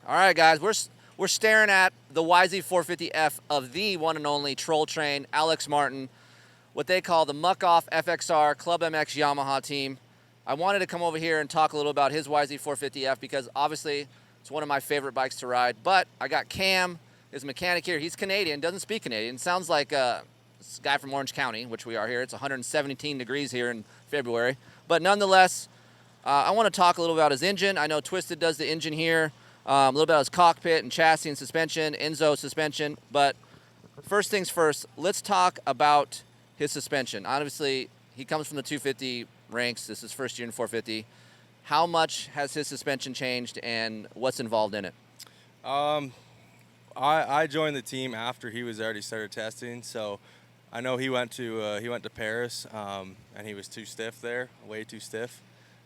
All right, guys, we're staring at the YZ450F of the one and only Troll Train, Alex Martin, what they call the Muc-Off FXR ClubMX Yamaha team. I wanted to come over here and talk a little about his YZ450F because obviously it's one of my favorite bikes to ride. But I got Cam, his mechanic here. He's Canadian, doesn't speak Canadian. Sounds like this guy from Orange County, which we are here. It's 117 degrees here in February. But nonetheless, I want to talk a little about his engine. I know Twisted does the engine here. A little bit about his cockpit and chassis and suspension, Enzo suspension. But first things first, let's talk about his suspension. Obviously, he comes from the 250 ranks. This is first year in 450. How much has his suspension changed and what's involved in it? I joined the team after he was already started testing, so I know he went to Paris, and he was too stiff there, way too stiff.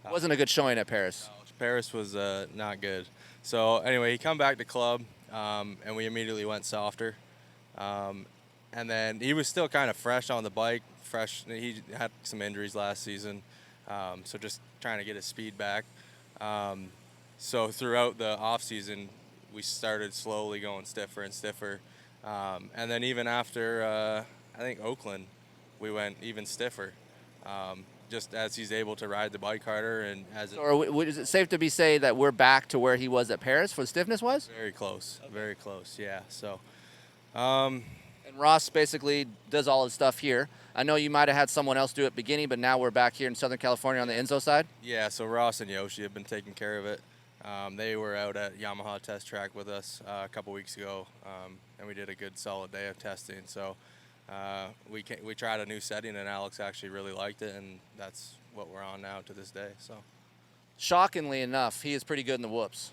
Wasn't a good showing at Paris. No, Paris was not good. So anyway, he come back to club, and we immediately went softer. And then he was still kind of fresh on the bike. Fresh. He had some injuries last season, so just trying to get his speed back. So throughout the off season, we started slowly going stiffer and stiffer, and then even after I think Oakland, we went even stiffer. Just as he's able to ride the bike harder, and as Or is it safe to say that we're back to where he was at Paris for stiffness-wise? very close, very close, yeah. So, And Ross basically does all his stuff here. I know you might have had someone else do it at the beginning, but now we're back here in Southern California on the Enzo side. yeah, so Ross and Yoshi have been taking care of it. They were out at Yamaha test track with us a couple weeks ago, and we did a good solid day of testing. So we tried a new setting, and Alex actually really liked it, and that's what we're on now to this day. So Shockingly enough, he is pretty good in the whoops.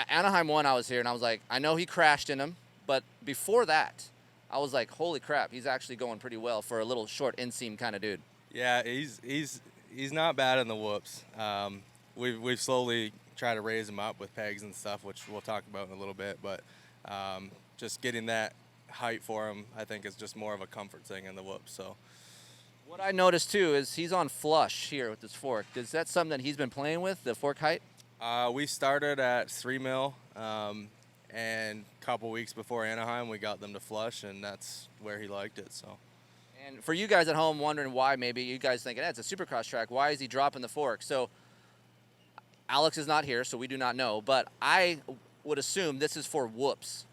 Anaheim 1, I was here, and I was like, I know he crashed in him, but before that, I was like, holy crap, he's actually going pretty well for a little short inseam kind of dude. yeah, he's not bad in the whoops. We've slowly tried to raise him up with pegs and stuff, which we'll talk about in a little bit. But just getting that height for him, I think, is just more of a comfort thing in the whoops. So What I noticed too is he's on flush here with this fork. Is that something that he's been playing with, the fork height? we started at 3 mil, and a couple weeks before Anaheim, we got them to flush, and that's where he liked it. So. And for you guys at home wondering why, maybe you guys thinking, it's a Supercross track, why is he dropping the fork? So Alex is not here, so we do not know, but I would assume this is for whoops.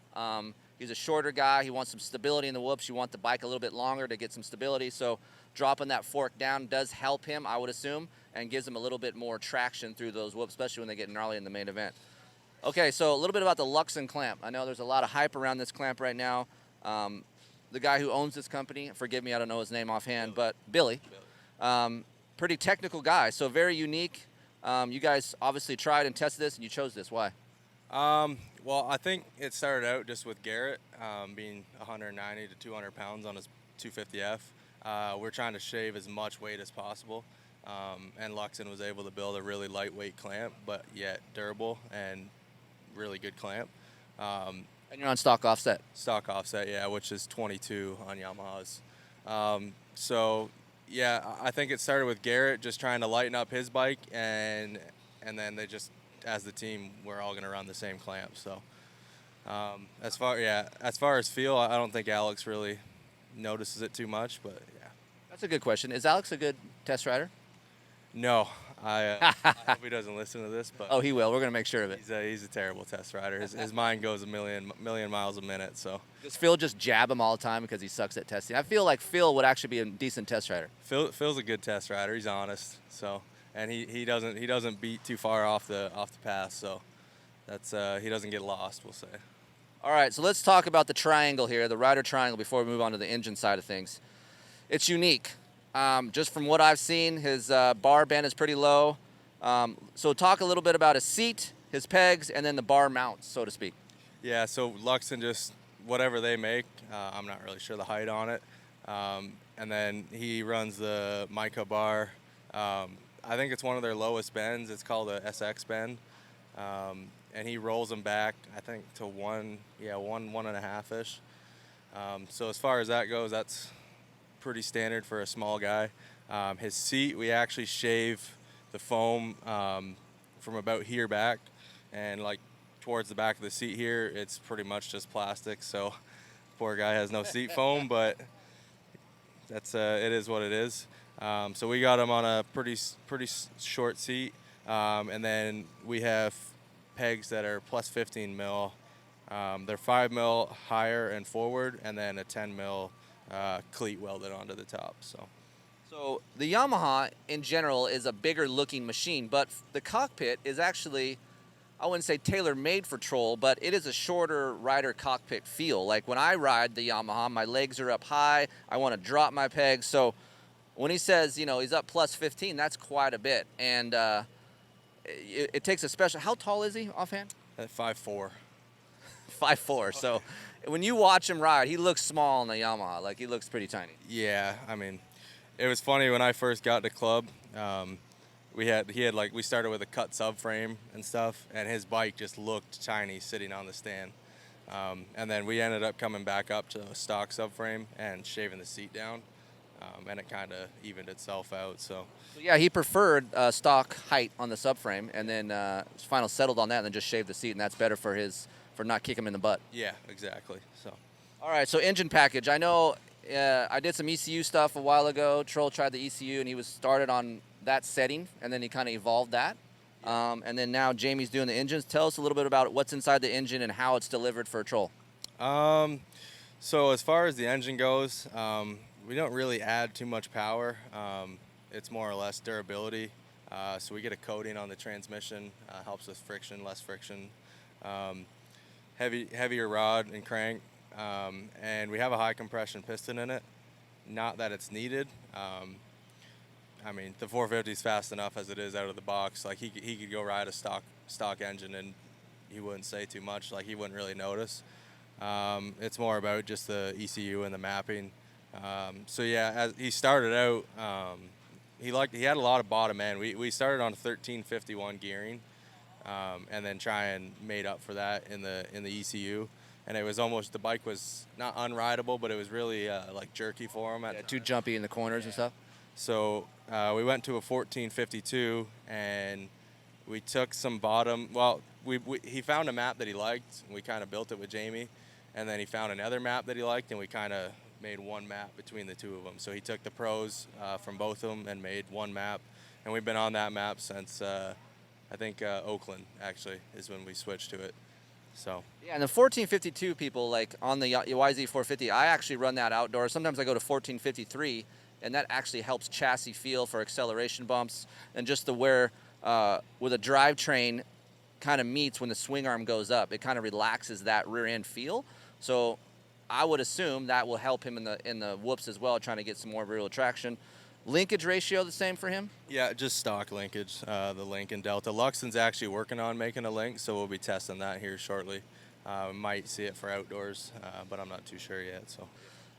He's a shorter guy. He wants some stability in the whoops. You want the bike a little bit longer to get some stability, so dropping that fork down does help him, I would assume, and gives him a little bit more traction through those whoops, especially when they get gnarly in the main event. Okay, so a little bit about the Luxon clamp. I know there's a lot of hype around this clamp right now. The guy who owns this company, forgive me, I don't know his name offhand, but Billy. Pretty technical guy, so very unique. You guys obviously tried and tested this, and you chose this. Why? Well, I think it started out just with Garrett being 190 to 200 pounds on his 250F. We're trying to shave as much weight as possible, and Luxon was able to build a really lightweight clamp, but yet durable and really good clamp. And you're on stock offset. Stock offset, yeah, which is 22 on Yamahas. So, yeah, I think it started with Garrett just trying to lighten up his bike, and then they just, as the team, we're all going to run the same clamp. So, as far as feel, I don't think Alex really notices it too much, but yeah. That's a good question. Is Alex a good test rider? No, I hope he doesn't listen to this, but Oh, he will. We're going to make sure of it. he's a terrible test rider. His mind goes a million miles a minute. So Does Phil just jab him all the time because he sucks at testing? I feel like Phil would actually be a decent test rider. Phil's a good test rider. He's honest. So, and he doesn't beat too far off the path. So that's he doesn't get lost, we'll say. All right, so let's talk about the triangle here, the rider triangle, before we move on to the engine side of things. It's unique. Just from what I've seen, his bar bend is pretty low. So talk a little bit about his seat, his pegs, and then the bar mounts, so to speak. Yeah, so Luxon just, whatever they make, I'm not really sure the height on it. And then he runs the mica bar. I think it's one of their lowest bends. It's called a SX bend. And he rolls them back, I think, to one and a half-ish. So as far as that goes, that's pretty standard for a small guy. His seat, we actually shave the foam from about here back and like towards the back of the seat here, it's pretty much just plastic. So poor guy has no seat foam, but that's it is what it is. So we got him on a pretty short seat, and then we have pegs that are plus 15 mil. They're 5 mil higher and forward, and then a 10 mil cleat welded onto the top. So the Yamaha in general is a bigger looking machine, but the cockpit is actually, I wouldn't say tailor-made for troll, but it is a shorter rider cockpit feel. Like when I ride the Yamaha, my legs are up high. I want to drop my pegs. So when he says, he's up plus 15, that's quite a bit. And it takes a special. How tall is he offhand? At 5'4". 5'4". So when you watch him ride, he looks small on the Yamaha. Like he looks pretty tiny. Yeah, I mean, it was funny when I first got to club. We started with a cut subframe and stuff, and his bike just looked tiny sitting on the stand. And then we ended up coming back up to a stock subframe and shaving the seat down, and it kind of evened itself out. So yeah, he preferred stock height on the subframe, and then final settled on that, and then just shaved the seat, and that's better for not kicking him in the butt. Yeah, exactly. So all right, so engine package. I know I did some ECU stuff a while ago. Troll tried the ECU, and he was started on that setting, and then he kind of evolved that. And then now Jamie's doing the engines. Tell us a little bit about what's inside the engine and how it's delivered for a Troll. So as far as the engine goes, we don't really add too much power. It's more or less durability. So we get a coating on the transmission, helps with friction, less friction. Heavier rod and crank, and we have a high compression piston in it. Not that it's needed. I mean, the 450 is fast enough as it is out of the box. Like he could go ride a stock engine and he wouldn't say too much. Like he wouldn't really notice. It's more about just the ECU and the mapping. So yeah, as he started out, he had a lot of bottom end. We started on 1351 gearing, and then made up for that in the ECU. And it was almost, the bike was not unrideable, but it was really like jerky for him. Too jumpy in the corners and stuff. So we went to a 1452, and we took some bottom. Well, he found a map that he liked, and we kind of built it with Jamie. And then he found another map that he liked, and we kind of made one map between the two of them. So he took the pros from both of them and made one map. And we've been on that map since, I think, Oakland, actually, is when we switched to it. So yeah, and the 1452 people, like on the YZ450, I actually run that outdoors. Sometimes I go to 1453, and that actually helps chassis feel for acceleration bumps and just the where a drivetrain kind of meets when the swing arm goes up. It kind of relaxes that rear end feel. So I would assume that will help him in the whoops as well, trying to get some more real traction. Linkage ratio the same for him? Yeah, just stock linkage, the link and Delta. Luxon's actually working on making a link, so we'll be testing that here shortly. Might see it for outdoors, but I'm not too sure yet. So.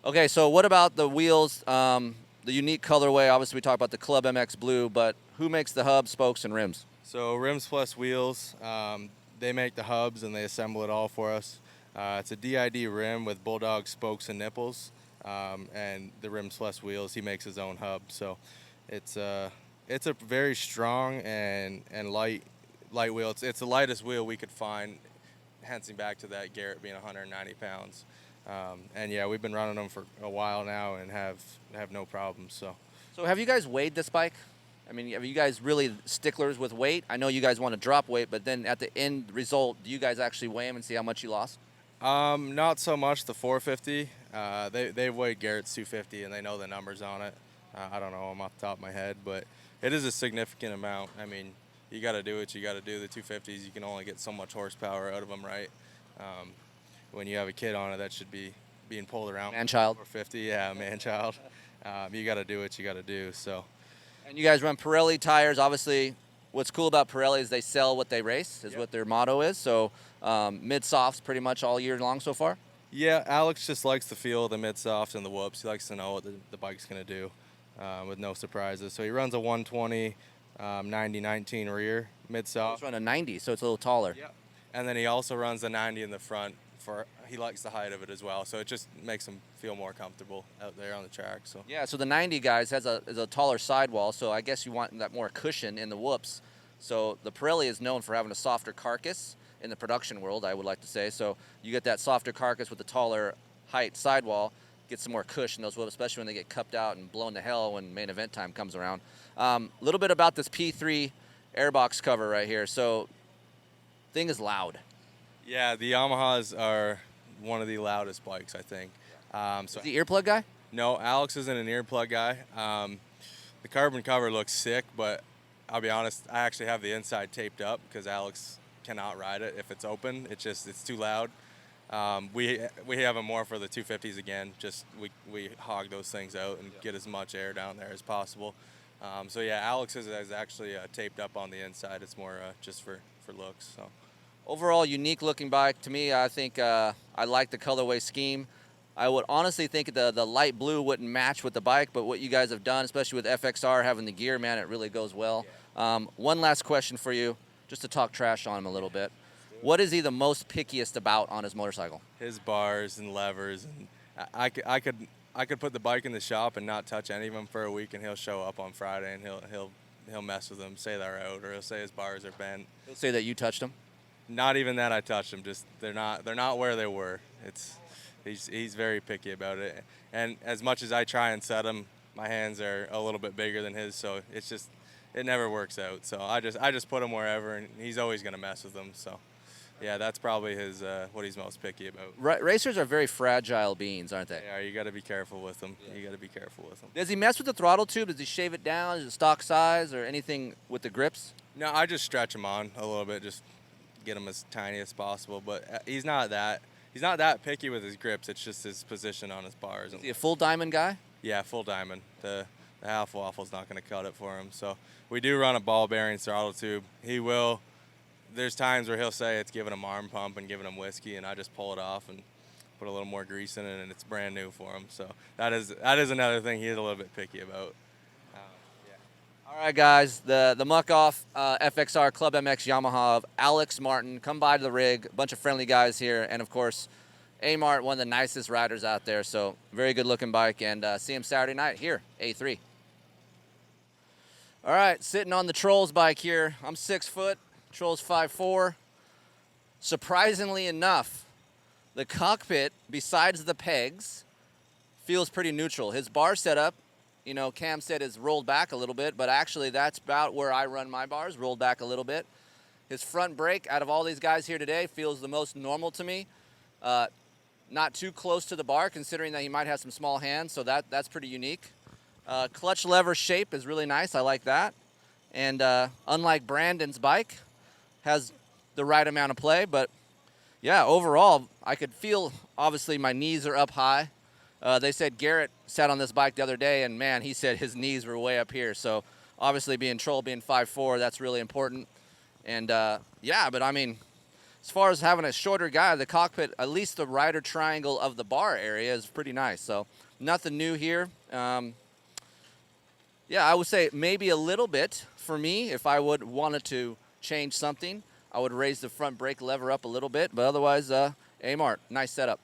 Okay, so what about the wheels? The unique colorway, obviously we talked about the ClubMX Blue, but who makes the hubs, spokes, and rims? So Rims Plus Wheels, they make the hubs and they assemble it all for us. It's a DID rim with Bulldog spokes and nipples, and the Rims Plus Wheels, he makes his own hub. So it's a very strong and light wheel. It's the lightest wheel we could find, hensing back to that Garrett being 190 pounds. And yeah, we've been running them for a while now and have no problems. So have you guys weighed this bike? I mean, are you guys really sticklers with weight? I know you guys want to drop weight, but then at the end result, do you guys actually weigh them and see how much you lost? Not so much the 450. They weighed Garrett's 250 and they know the numbers on it. I don't know them off the top of my head, but it is a significant amount. I mean, you got to do what you got to do. The 250s, you can only get so much horsepower out of them, right? When you have a kid on it, that should be being pulled around. Man-child. 450, yeah, man-child. You got to do what you got to do. So. And you guys run Pirelli tires. Obviously, what's cool about Pirelli is they sell what they race, is what their motto is. So mid-softs pretty much all year long so far? Yeah, Alex just likes the feel of the mid-soft and the whoops. He likes to know what the bike's going to do with no surprises. So he runs a 120 90-19 rear mid-soft. He's running a 90, so it's a little taller. Yeah. And then he also runs the 90 in the front. He likes the height of it as well, so it just makes him feel more comfortable out there on the track. So yeah, so the 90 guys is a taller sidewall, so I guess you want that more cushion in the whoops. So the Pirelli is known for having a softer carcass, in the production world, I would like to say. So you get that softer carcass with the taller height sidewall, get some more cushion in those wheels, especially when they get cupped out and blown to hell when main event time comes around. A little bit about this P3 Airbox cover right here. So thing is loud. Yeah, the Yamahas are one of the loudest bikes, I think. Is the earplug guy? No, Alex isn't an earplug guy. The carbon cover looks sick, but I'll be honest, I actually have the inside taped up because Alex cannot ride it if it's open. It's too loud. We have them more for the 250s again. Just we hog those things out and get as much air down there as possible. So yeah, Alex is actually taped up on the inside. It's more just for looks. So overall, unique looking bike to me. I think I like the colorway scheme. I would honestly think the light blue wouldn't match with the bike, but what you guys have done, especially with FXR having the gear, man, it really goes well. One last question for you, just to talk trash on him a little bit. What is he the most pickiest about on his motorcycle? His bars and levers, and I could put the bike in the shop and not touch any of them for a week, and he'll show up on Friday and he'll mess with them, say they're out, or he'll say his bars are bent. He'll say that you touched them. Not even that I touched them. Just they're not where they were. He's very picky about it, and as much as I try and set him, my hands are a little bit bigger than his, so it never works out. So I just put him wherever, and he's always gonna mess with them. So. Yeah, that's probably what he's most picky about. Racers are very fragile beings, aren't they? Yeah, you got to be careful with them. Yeah. You got to be careful with them. Does he mess with the throttle tube? Does he shave it down? Is it stock size or anything with the grips? No, I just stretch him on a little bit, just get him as tiny as possible. But he's not that picky with his grips. It's just his position on his bars. Is he a full diamond guy? Yeah, full diamond. The half waffle's not going to cut it for him. So we do run a ball bearing throttle tube. He will. There's times where he'll say it's giving him arm pump and giving him whiskey, and I just pull it off and put a little more grease in it, and it's brand new for him. So that is another thing he's a little bit picky about. All right, guys, the Muc-Off FXR ClubMX Yamaha of Alex Martin. Come by to the rig, a bunch of friendly guys here, and of course, A-Mart, one of the nicest riders out there. So very good looking bike, and see him Saturday night here, A3. All right, sitting on the Trolls bike here. I'm 6 foot. Troll's 5'4". Surprisingly enough, the cockpit, besides the pegs, feels pretty neutral. His bar setup, you know, Cam said is rolled back a little bit, but actually that's about where I run my bars, rolled back a little bit. His front brake, out of all these guys here today, feels the most normal to me. Not too close to the bar, considering that he might have some small hands, so that's pretty unique. Clutch lever shape is really nice. I like that. And unlike Brandon's bike, has the right amount of play, but yeah, overall, I could feel, obviously, my knees are up high. They said Garrett sat on this bike the other day, and man, he said his knees were way up here. So obviously being 5'4", that's really important. And yeah, but I mean, as far as having a shorter guy, the cockpit, at least the rider triangle of the bar area is pretty nice. So nothing new here. Yeah, I would say maybe a little bit for me if I would wanted to change something. I would raise the front brake lever up a little bit, but otherwise, A-Mart, nice setup.